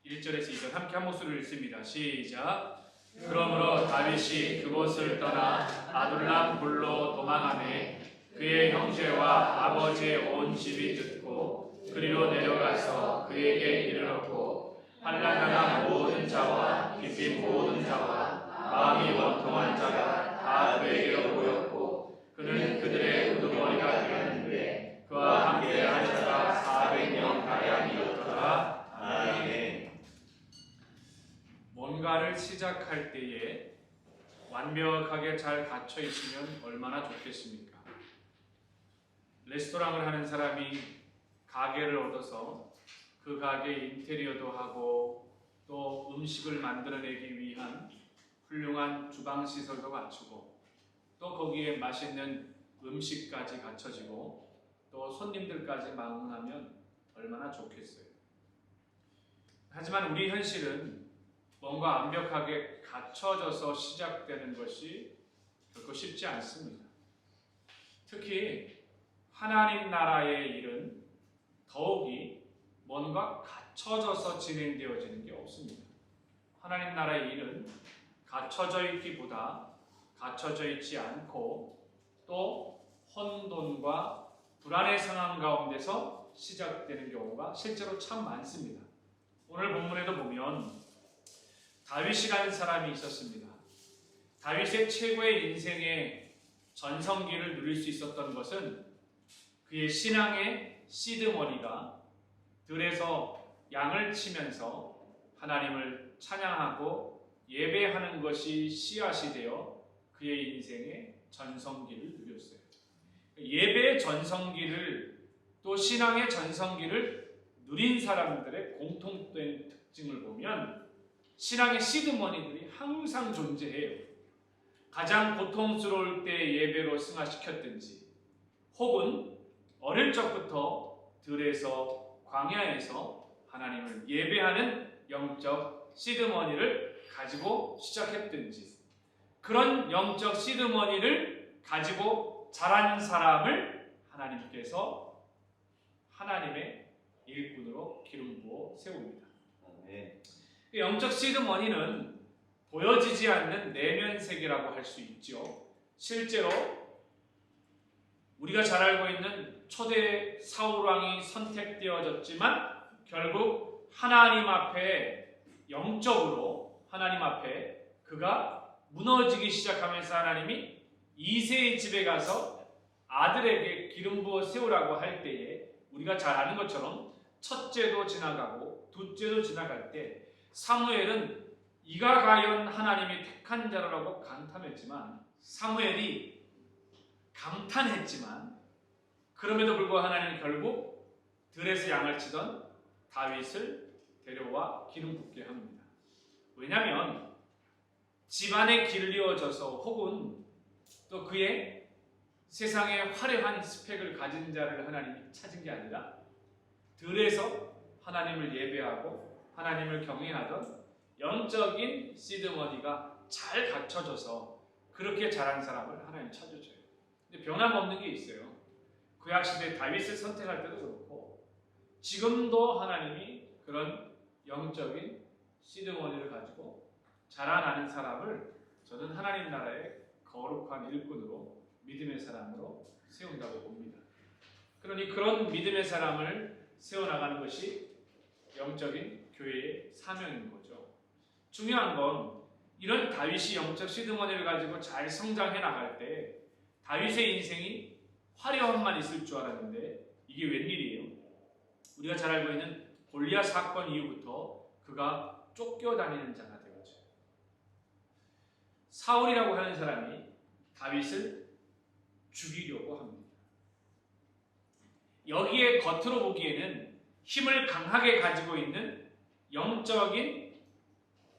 1절에서 2절 함께 한 목소리로 읽습니다. 시작. 그러므로 다윗이 그곳을 떠나 아둘람 굴로 도망하매 그의 형제와 아버지의 온 집이 듣고 그리로 내려가서 그에게 이르렀고 환난당한 모든 자와 빚진 모든 자와 마음이 원통한 자가 다 그에게로 모였고 그는 그들의 우두머리가 되었는데 그와 함께한 자가 400명 가량이었더라. 아멘. 뭔가를 시작할 때에 완벽하게 잘 갖춰 있으면 얼마나 좋겠습니까? 레스토랑을 하는 사람이 가게를 얻어서 그 가게 인테리어도 하고 또 음식을 만들어내기 위한 훌륭한 주방 시설도 갖추고 또 거기에 맛있는 음식까지 갖춰지고 또 손님들까지 방문하면 얼마나 좋겠어요. 하지만 우리 현실은 뭔가 완벽하게 갖춰져서 시작되는 것이 결코 쉽지 않습니다. 특히 하나님 나라의 일은 더욱이 뭔가 갖춰져서 진행되어지는 게 없습니다. 하나님 나라의 일은 갖춰져 있기보다 갖춰져 있지 않고 또 혼돈과 불안의 상황 가운데서 시작되는 경우가 실제로 참 많습니다. 오늘 본문에도 보면 다윗이라는 사람이 있었습니다. 다윗의 최고의 인생의 전성기를 누릴 수 있었던 것은 그의 신앙의 시드머니가 들에서 양을 치면서 하나님을 찬양하고 예배하는 것이 씨앗이 되어 그의 인생의 전성기를 누렸어요. 예배의 전성기를 또 신앙의 전성기를 누린 사람들의 공통된 특징을 보면 신앙의 시드머니들이 항상 존재해요. 가장 고통스러울 때 예배로 승화시켰든지 혹은 어릴 적부터 들에서 광야에서 하나님을 예배하는 영적 시드머니를 가지고 시작했든지 그런 영적 시드머니를 가지고 자란 사람을 하나님께서 하나님의 일꾼으로 기름 부어 세웁니다. 네. 영적 시드머니는 보여지지 않는 내면 세계라고 할 수 있죠. 실제로 우리가 잘 알고 있는 초대 사울왕이 선택되어졌지만 결국 하나님 앞에 영적으로 하나님 앞에 그가 무너지기 시작하면서 하나님이 이새의 집에 가서 아들에게 기름 부어 세우라고 할 때에 우리가 잘 아는 것처럼 첫째도 지나가고 둘째도 지나갈 때 사무엘은 이가 과연 하나님이 택한 자라고 감탄했지만 사무엘이 감탄했지만 그럼에도 불구하고 하나님은 결국 들에서 양을 치던 다윗을 데려와 기름 붓게 합니다. 왜냐하면 집안에 길리어져서 혹은 또 그의 세상에 화려한 스펙을 가진 자를 하나님이 찾은 게 아니라 들에서 하나님을 예배하고 하나님을 경외하던 영적인 시드머니가 잘 갖춰져서 그렇게 자란 사람을 하나님 찾아줘요. 근데 변함없는 게 있어요. 구약시대 다윗을 선택할 때도 그렇고 지금도 하나님이 그런 영적인 시드머니를 가지고 자라나는 사람을 저는 하나님 나라의 거룩한 일꾼으로 믿음의 사람으로 세운다고 봅니다. 그러니 그런 믿음의 사람을 세워나가는 것이 영적인 교회의 사명인 거죠. 중요한 건 이런 다윗이 영적 시드머니를 가지고 잘 성장해 나갈 때 다윗의 인생이 화려함만 있을 줄 알았는데 이게 웬일이에요? 우리가 잘 알고 있는 골리앗 사건 이후부터 그가 쫓겨다니는 자가 되었죠. 사울이라고 하는 사람이 다윗을 죽이려고 합니다. 여기에 겉으로 보기에는 힘을 강하게 가지고 있는 영적인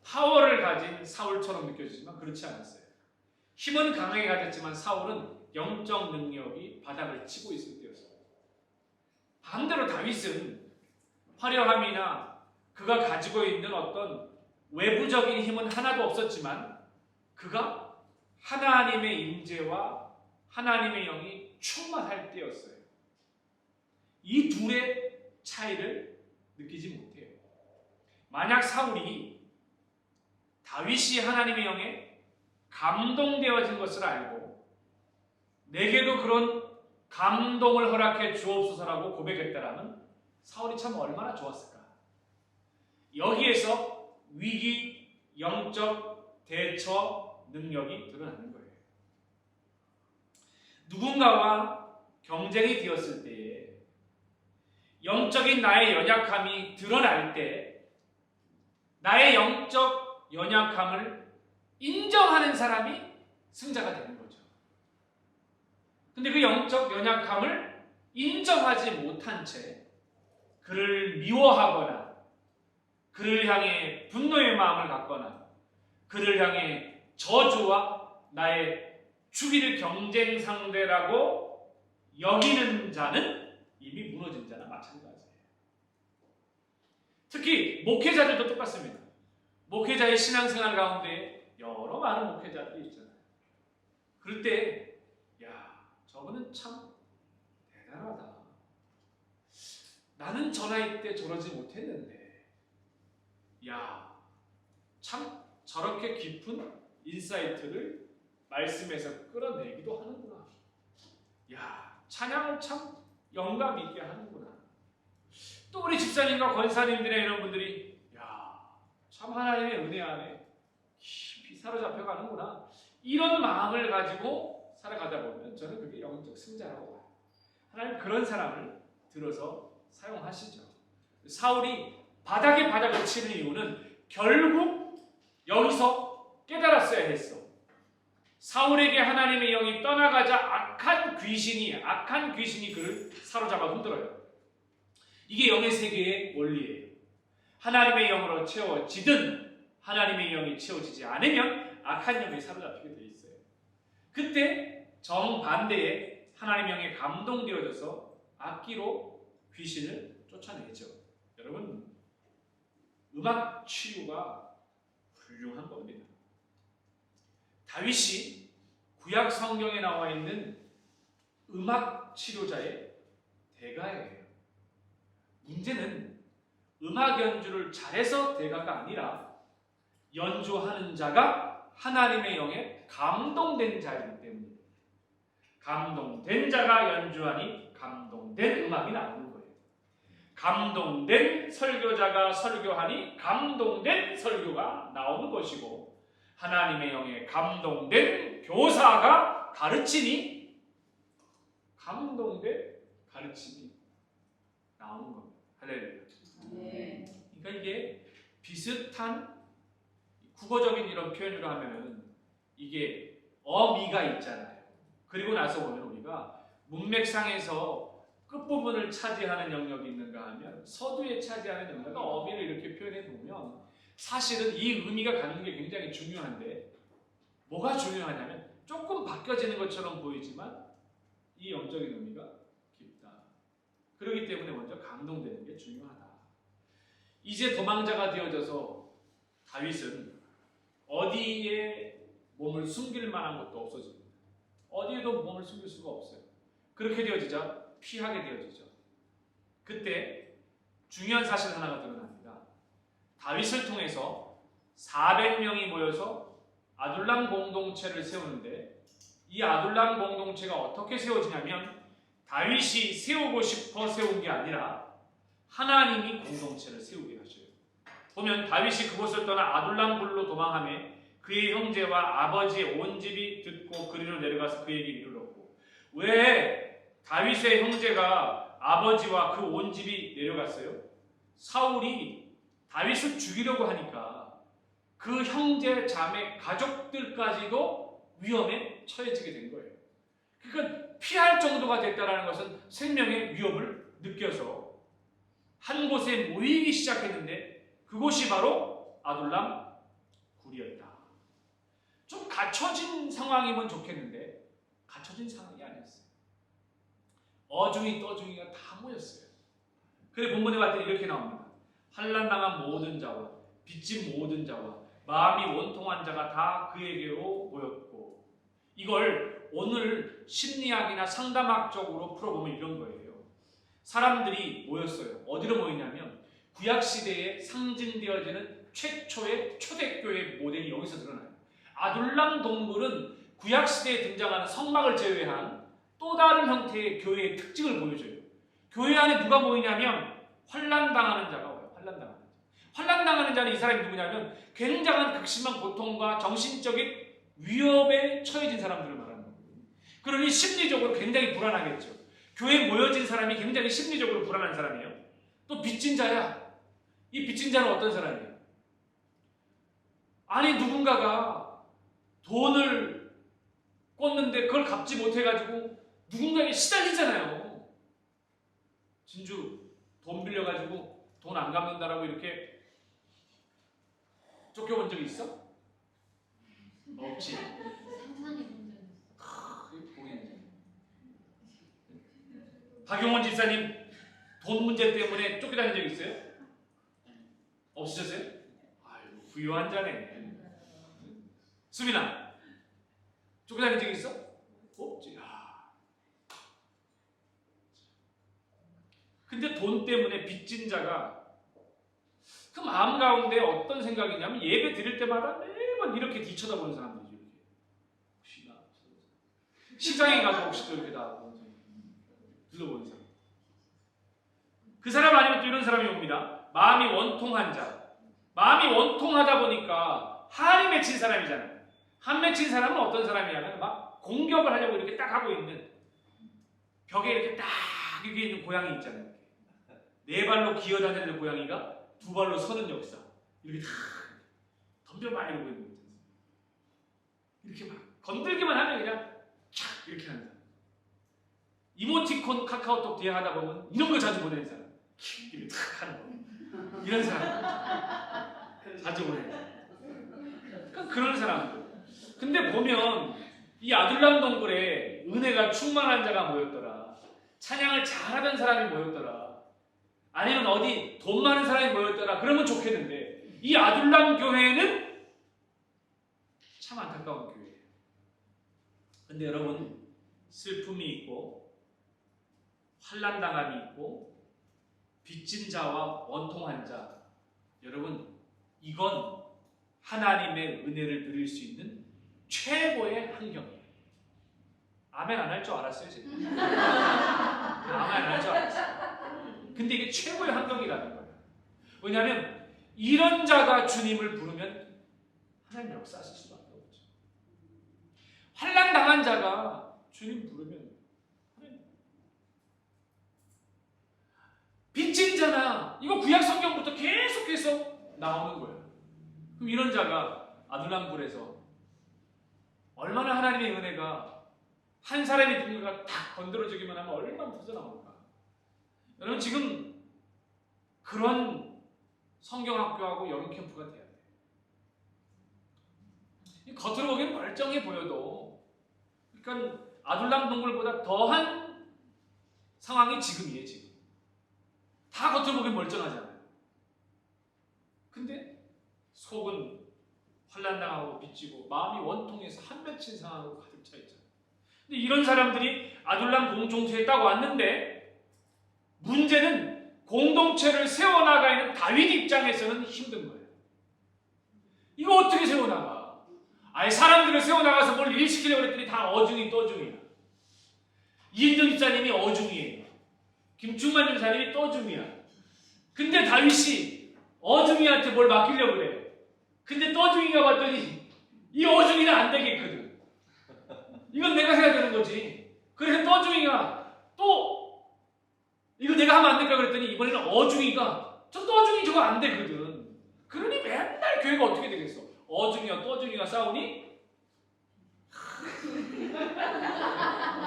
파워를 가진 사울처럼 느껴지지만 그렇지 않았어요. 힘은 강하게 가졌지만 사울은 영적 능력이 바닥을 치고 있을 때였어요. 반대로 다윗은 화려함이나 그가 가지고 있는 어떤 외부적인 힘은 하나도 없었지만 그가 하나님의 임재와 하나님의 영이 충만할 때였어요. 이 둘의 차이를 느끼지 못해요. 만약 사울이 다윗이 하나님의 영에 감동되어진 것을 알고 내게도 그런 감동을 허락해 주옵소서라고 고백했다라면 사울이 참 얼마나 좋았을까. 여기에서 위기 영적 대처 능력이 드러나는 거예요. 누군가와 경쟁이 되었을 때에 영적인 나의 연약함이 드러날 때 나의 영적 연약함을 인정하는 사람이 승자가 되는 거죠. 근데 그 영적 연약함을 인정하지 못한 채 그를 미워하거나 그를 향해 분노의 마음을 갖거나 그를 향해 저주와 나의 죽이를 경쟁 상대라고 여기는 자는 이미 무너진 자나 마찬가지예요. 특히 목회자들도 똑같습니다. 목회자의 신앙생활 가운데 여러 많은 목회자들이 있잖아요. 그럴 때 저거는 참 대단하다. 나는 저 나이 때 저러지 못했는데 참 저렇게 깊은 인사이트를 말씀에서 끌어내기도 하는구나. 찬양을 참 영감 있게 하는구나. 또 우리 집사님과 권사님들의 이런 분들이 참 하나님의 은혜 안에 깊이 사로잡혀 가는구나. 이런 마음을 가지고 살아가다 보면 저는 그게 영적 승자라고 봐요. 하나님 그런 사람을 들어서 사용하시죠. 사울이 바닥을 치는 이유는 결국 여기서 깨달았어야 했어. 사울에게 하나님의 영이 떠나가자 악한 귀신이 그를 사로잡아 흔들어요. 이게 영의 세계의 원리예요. 하나님의 영으로 채워지든 하나님의 영이 채워지지 않으면 악한 영이 사로잡히게 돼 있어요. 그때 정반대에 하나님의 영에 감동되어져서 악기로 귀신을 쫓아내죠. 여러분, 음악 치유가 훌륭한 겁니다. 다윗이 구약 성경에 나와 있는 음악 치료자의 대가예요. 문제는 음악 연주를 잘해서 대가가 아니라 연주하는 자가 하나님의 영에 감동된 자이기 때문에 감동된 자가 연주하니 감동된 음악이 나오는 거예요. 감동된 설교자가 설교하니 감동된 설교가 나오는 것이고 하나님의 영에 감동된 교사가 가르치니 감동된 가르침이 나오는 겁니다. 할렐루야. 그러니까 이게 비슷한 국어적인 이런 표현으로 하면은 이게 어미가 있잖아요. 그리고 나서 보면 우리가 문맥상에서 끝부분을 차지하는 영역이 있는가 하면 서두에 차지하는 영역과 어미를 이렇게 표현해 보면 사실은 이 의미가 갖는 게 굉장히 중요한데 뭐가 중요하냐면 조금 바뀌어지는 것처럼 보이지만 이 영적인 의미가 깊다. 그렇기 때문에 먼저 감동되는 게 중요하다. 이제 도망자가 되어져서 다윗은 어디에 몸을 숨길 만한 것도 없어집니다. 어디에도 몸을 숨길 수가 없어요. 그렇게 되어지자 피하게 되어지죠. 그때 중요한 사실 하나가 드러납니다. 다윗을 통해서 400명이 모여서 아둘람 공동체를 세우는데 이 아둘람 공동체가 어떻게 세워지냐면 다윗이 세우고 싶어 세운 게 아니라 하나님이 공동체를 세우게 하셔요. 보면 다윗이 그곳을 떠나 아둘람 굴로 도망하며 그의 형제와 아버지의 온 집이 듣고 그리로 내려가서 그에게 이르렀고, 왜 다윗의 형제가 아버지와 그 온 집이 내려갔어요? 사울이 다윗을 죽이려고 하니까 그 형제 자매 가족들까지도 위험에 처해지게 된 거예요. 그러니까 피할 정도가 됐다는 것은 생명의 위협을 느껴서 한 곳에 모이기 시작했는데 그곳이 바로 아둘람 굴이었다. 좀 갖춰진 상황이면 좋겠는데 갖춰진 상황이 아니었어요. 어중이 떠중이가 다 모였어요. 그래 본문에 봤더니 이렇게 나옵니다. 환난당한 모든 자와 빚진 모든 자와 마음이 원통한 자가 다 그에게로 모였고, 이걸 오늘 심리학이나 상담학적으로 풀어보면 이런 거예요. 사람들이 모였어요. 어디로 모이냐면 구약 시대에 상징되어지는 최초의 초대교회 모델이 여기서 드러나요. 아둘람 동굴은 구약 시대에 등장하는 성막을 제외한 또 다른 형태의 교회의 특징을 보여줘요. 교회 안에 누가 모이냐면 환난당하는 자가 와요. 환난당하는 자는 이 사람이 누구냐면 굉장한 극심한 고통과 정신적인 위협에 처해진 사람들을 말하는 거예요. 그러니 심리적으로 굉장히 불안하겠죠. 교회에 모여진 사람이 굉장히 심리적으로 불안한 사람이에요. 또 빚진 자야. 이 빚진 자는 어떤 사람이에요? 아니 누군가가 돈을 꿨는데 그걸 갚지 못해가지고 누군가에게 시달리잖아요. 진주 돈 빌려가지고 돈 안 갚는다라고 이렇게 쫓겨본 적이 있어? 없지. 상상이 문제였어. 박용원 집사님 돈 문제 때문에 쫓겨다닌 적 있어요? 없으셨어요? 아유, 부유한 자네. 수빈아, 쫓겨다닌 적 있어? 없지. 근데 돈 때문에 빚진 자가 그 마음 가운데 어떤 생각이냐면 예배 드릴 때마다 매번 이렇게 뒤쳐다보는 사람들이죠. 혹시나 시장에 가서 혹시 또 이렇게 다 둘러보는 사람. 그 사람 아니면 또 이런 사람이 옵니다. 마음이 원통한 자. 마음이 원통하다 보니까 한이 맺힌 사람이잖아요. 한 맺힌 사람은 어떤 사람이냐면 막 공격을 하려고 이렇게 딱 하고 있는 벽에 이렇게 딱 이렇게 있는 고양이 있잖아요. 네 발로 기어다니는 고양이가 두 발로 서는 역사. 이렇게 다 덤벼봐 이러고 있는 거죠. 이렇게 막 건들기만 하면 그냥 촥 이렇게 하는 사람. 이모티콘 카카오톡 뒤에 하다 보면 이런 거 자주 보내는 사람. 이렇게 탁 하는 거. 이런 사람. 자주 보내는 사람. 그러니까 그런 사람들. 근데 보면 이 아둘람 동굴에 은혜가 충만한 자가 모였더라. 찬양을 잘하던 사람이 모였더라. 아니면 어디 돈 많은 사람이 모였더라. 그러면 좋겠는데 이 아둘람 교회는 참 안타까운 교회예요. 근데 여러분 슬픔이 있고 환난당함이 있고 빚진 자와 원통한 자, 여러분 이건 하나님의 은혜를 누릴 수 있는 최고의 환경이에요. 아멘 안 할 줄 알았어요 제가. 아멘 안 할 줄 알았어요. 근데 이게 최고의 환경이라는 거예요. 왜냐하면 이런 자가 주님을 부르면 하나님 역사하실 수밖에 없죠. 환난당한 자가 주님 부르면 빚진 자나 이거 구약 성경부터 계속해서 나오는 거예요. 그럼 이런 자가 아둘람굴에서 얼마나 하나님의 은혜가 한 사람이 누군가 딱 건드려주기만 하면 얼마나 터져나올까. 여러분 지금 그런 성경학교하고 여름캠프가 돼야 돼요. 겉으로 보기엔 멀쩡해 보여도 그러니까 아둘람 동굴보다 더한 상황이 지금이에요. 지금 다 겉으로 보기엔 멀쩡하잖아요. 근데 속은 환난당하고 빚지고 마음이 원통해서 한 맺힌 상황으로 가득 차 있잖아요. 근데 이런 사람들이 아둘람 공동체에 딱 왔는데 문제는 공동체를 세워나가 있는 다윗 입장에서는 힘든 거예요. 이거 어떻게 세워나가? 아예 사람들을 세워나가서 뭘 일시키려고 그랬더니 다 어중이 떠중이야. 이인정 집사님이 어중이에요. 김충만 집사님이 떠중이야. 근데 다윗이 어중이한테 뭘 맡기려고 그래. 근데 떠중이가 봤더니 이 어중이는 안 되겠거든. 이건 내가 해야 되는 거지. 그래서 떠중이가 또 이거 내가 하면 안 될까 그랬더니 이번에는 어중이가 저 떠중이 저거 안 되거든. 그러니 맨날 교회가 어떻게 되겠어? 어중이와 떠중이가 싸우니?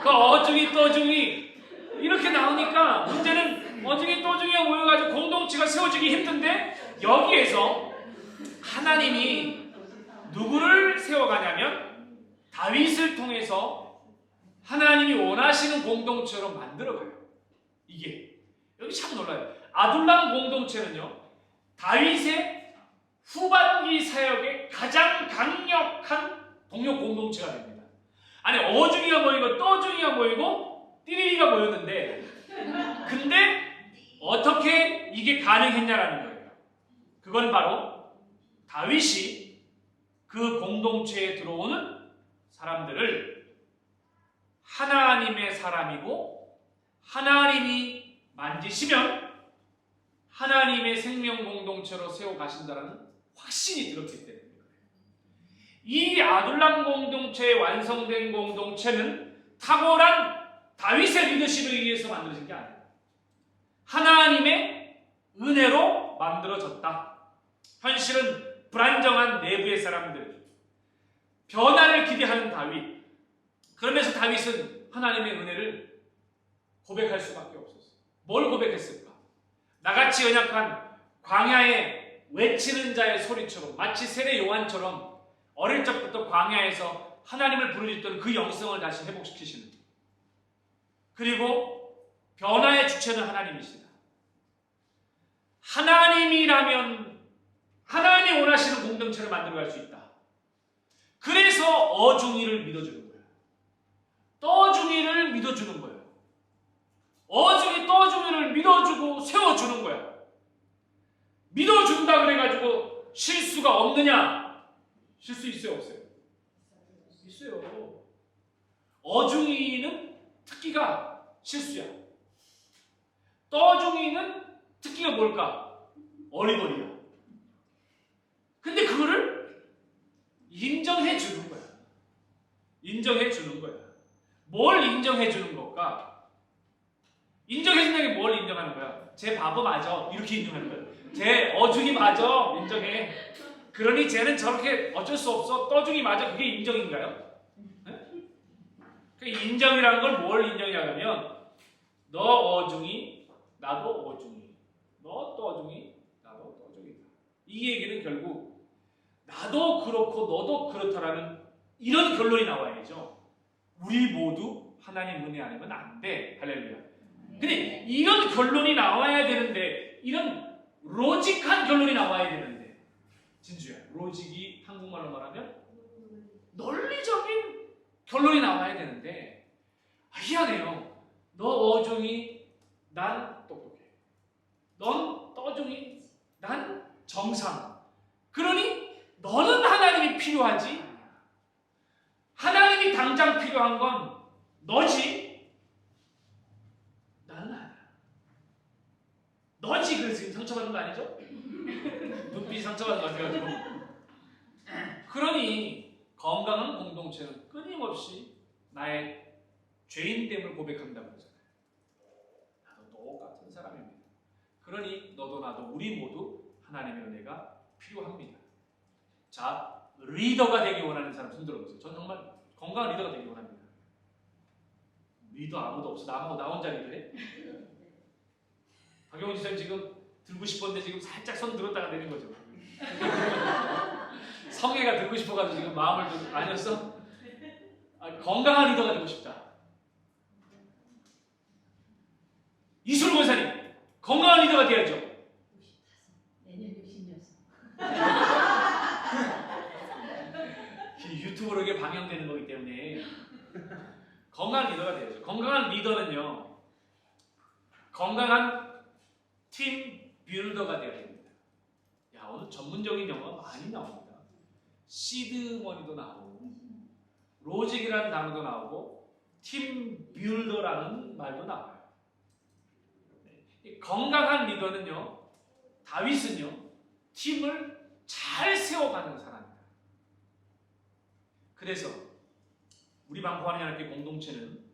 그 어중이 떠중이 이렇게 나오니까 문제는 어중이 떠중이가 모여가지고 공동체가 세워지기 힘든데 여기에서 하나님이 누구를 세워가냐면 다윗을 통해서 하나님이 원하시는 공동체로 만들어가요. 이게 여기 참 놀라요. 아둘람 공동체는요 다윗의 후반기 사역의 가장 강력한 동력 공동체가 됩니다. 아니 어중이가 모이고 떠중이가 모이고 띠리리가 모였는데 근데 어떻게 이게 가능했냐라는 거예요. 그건 바로 다윗이 그 공동체에 들어오는 사람들을 하나님의 사람이고 하나님이 만지시면 하나님의 생명 공동체로 세워 가신다는 확신이 들었기 때문에 이 아둘람 공동체의 완성된 공동체는 탁월한 다윗의 리더십에 의해서 만들어진 게 아니에요. 하나님의 은혜로 만들어졌다. 현실은 불안정한 내부의 사람들, 변화를 기대하는 다윗. 그러면서 다윗은 하나님의 은혜를 고백할 수밖에 없었어요. 뭘 고백했을까? 나같이 연약한 광야에 외치는 자의 소리처럼, 마치 세례 요한처럼 어릴 적부터 광야에서 하나님을 부르짖던 그 영성을 다시 회복시키시는, 그리고 변화의 주체는 하나님이시다. 하나님이라면 하나님이 원하시는 공동체를 만들어갈 수 있다. 그래서 어중이를 믿어주는 거예요. 떠중이를 믿어주는 거예요. 어중이 떠중이를 믿어주고 세워주는 거야. 믿어준다 그래가지고 실수가 없느냐? 실수 있어요, 없어요? 있어요. 어중이는 특기가 실수야. 떠중이는 특기가 뭘까? 어리버리야. 근데 그거를 인정해 주는 거야. 인정해 주는 거야. 뭘 인정해 주는 걸까? 인정해 준다는 게 뭘 인정하는 거야? 쟤 바보 맞아. 이렇게 인정하는 거야. 쟤 어중이 맞아. 인정해. 그러니 쟤는 저렇게 어쩔 수 없어. 떠중이 맞아. 그게 인정인가요? 네? 그 인정이라는 걸 뭘 인정이냐면 너 어중이, 나도 어중이. 너 떠중이, 나도 떠중이다. 이 얘기는 결국 나도 그렇고 너도 그렇다라는 이런 결론이 나와야죠. 우리 모두 하나님 은혜 아니면 안 돼. 할렐루야. 근데 이런 결론이 나와야 되는데, 이런 로직한 결론이 나와야 되는데, 진주야, 로직이 한국말로 말하면 논리적인 결론이 나와야 되는데, 희한해요. 너 어중이, 난 똑똑해. 넌 떠중이, 난 정상. 그러니 너는 하나님이 필요하지, 하나님이 당장 필요한 건 너지, 나는 아니야. 너지. 그래서 지금 상처받는 거 아니죠? 눈빛이 상처받는 것 같아가지고. 그러니 건강한 공동체는 끊임없이 나의 죄인됨을 고백한다고 하잖아요. 나도 똑같은 사람입니다. 그러니 너도 나도 우리 모두 하나님의 은혜가 필요합니다. 자, 리더가 되기 원하는 사람 손 들어보세요. 전 정말 건강한 리더가 되기 원합니다. 리더 아무도 없어. 나 혼자 리더해? 박영훈 지사님 지금 들고 싶었는데 지금 살짝 손 들었다가 내린 거죠. 성애가 들고 싶어가지고 지금 마음을 좀 아니었어? 건강한 리더가 되고 싶다. 이수로 권사님, 건강한 리더가 돼야죠. 65. 내년 66. 유튜브로 이게 방영되는 거기 때문에 건강한 리더가 돼야죠. 건강한 리더는요, 건강한 팀 빌더가 되어야 됩니다. 야, 오늘 전문적인 영어가 많이 나옵니다. 시드머니도 나오고, 로직이라는 단어도 나오고, 팀 빌더라는 말도 나와요. 건강한 리더는요, 다윗은요, 팀을 잘 세워가는 사람입니다. 그래서 우리 방포하는 하나님의 공동체는,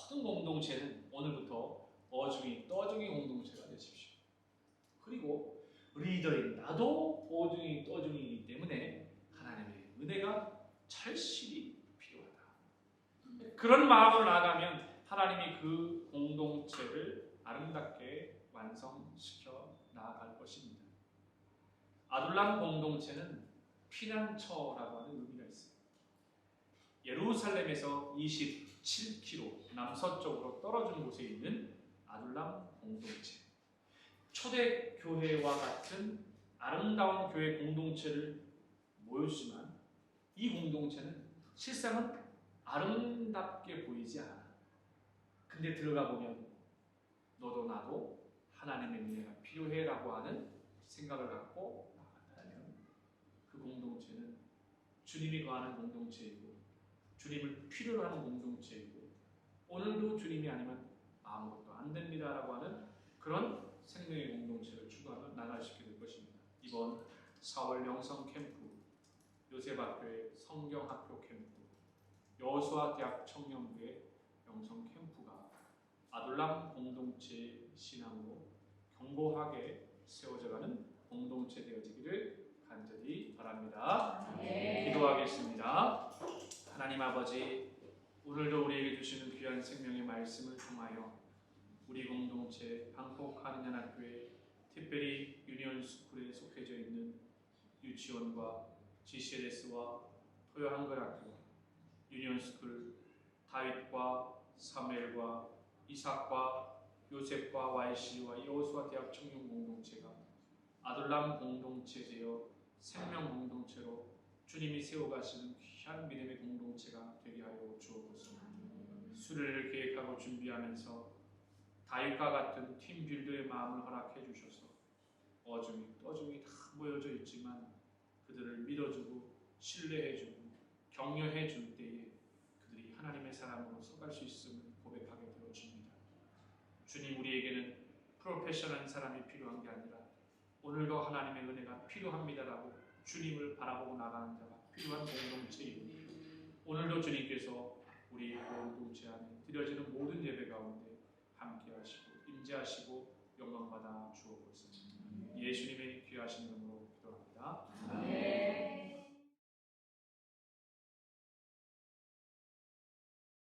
모든 공동체는 오늘부터 어중이, 떠중이 공동체가 되십시오. 그리고 리더인 나도 어중이, 떠중이기 때문에 하나님의 은혜가 절실히 필요하다. 그런 마음으로 나아가면 하나님이 그 공동체를 아름답게 완성시켜 나아갈 것입니다. 아둘람 공동체는 피난처라고 하는 의미가 있습니다. 예루살렘에서 27km 남서쪽으로 떨어진 곳에 있는 아둘람 공동체. 초대교회와 같은 아름다운 교회 공동체를 모였지만 이 공동체는 실상은 아름답게 보이지 않아. 근데 들어가 보면 너도 나도 하나님의 은혜가 필요해라고 하는 생각을 갖고 나간다면 그 공동체는 주님이 거하는 공동체이고 주님을 필요로 하는 공동체이고 오늘도 주님이 아니면 아무것도 안 됩니다라고 하는 그런 생명의 공동체를 추구하며 나갈 수 있게 될 것입니다. 이번 4월 영성 캠프, 요셉학교의 성경학교 캠프, 여호수아 대학 청년부의 영성 캠프가 아둘람 공동체 신앙으로 견고하게 세워져가는 공동체 되어지기를 간절히 바랍니다. 네. 기도하겠습니다. 하나님 아버지, 오늘도 우리에게 주시는 귀한 생명의 말씀을 통하여 우리 공동체 방콕 하느냐학교에 특별히 유니온스쿨에 속해져 있는 유치원과 GCLS와 토요한글학교, 유니온스쿨 다윗과 사무엘과 이삭과 요셉과 YC와 여호수아 대학 청년 공동체가 아둘람 공동체 되어 생명 공동체로 주님이 세워가시는 귀한 믿음의 공동체가 되게 하여 주옵소서. 수련회를 계획하고 준비하면서 다윗과 같은 팀 빌더의 마음을 허락해 주셔서 어중이 떠중이 다 모여져 있지만 그들을 믿어주고 신뢰해주고 격려해 줄 때에 그들이 하나님의 사람으로 서갈 수 있음을 고백하게 되어줍니다. 주님, 우리에게는 프로페셔널한 사람이 필요한 게 아니라 오늘도 하나님의 은혜가 필요합니다라고 주님을 바라보고 나가는 자가 필요한 공동체이고 오늘도 주님께서 우리 공동체 안에 드려지는 모든 예배 가운데 함께 하시고 임재하시고 영광받아 주옵소서. 예수님의 귀하신 이름으로 기도합니다. 네.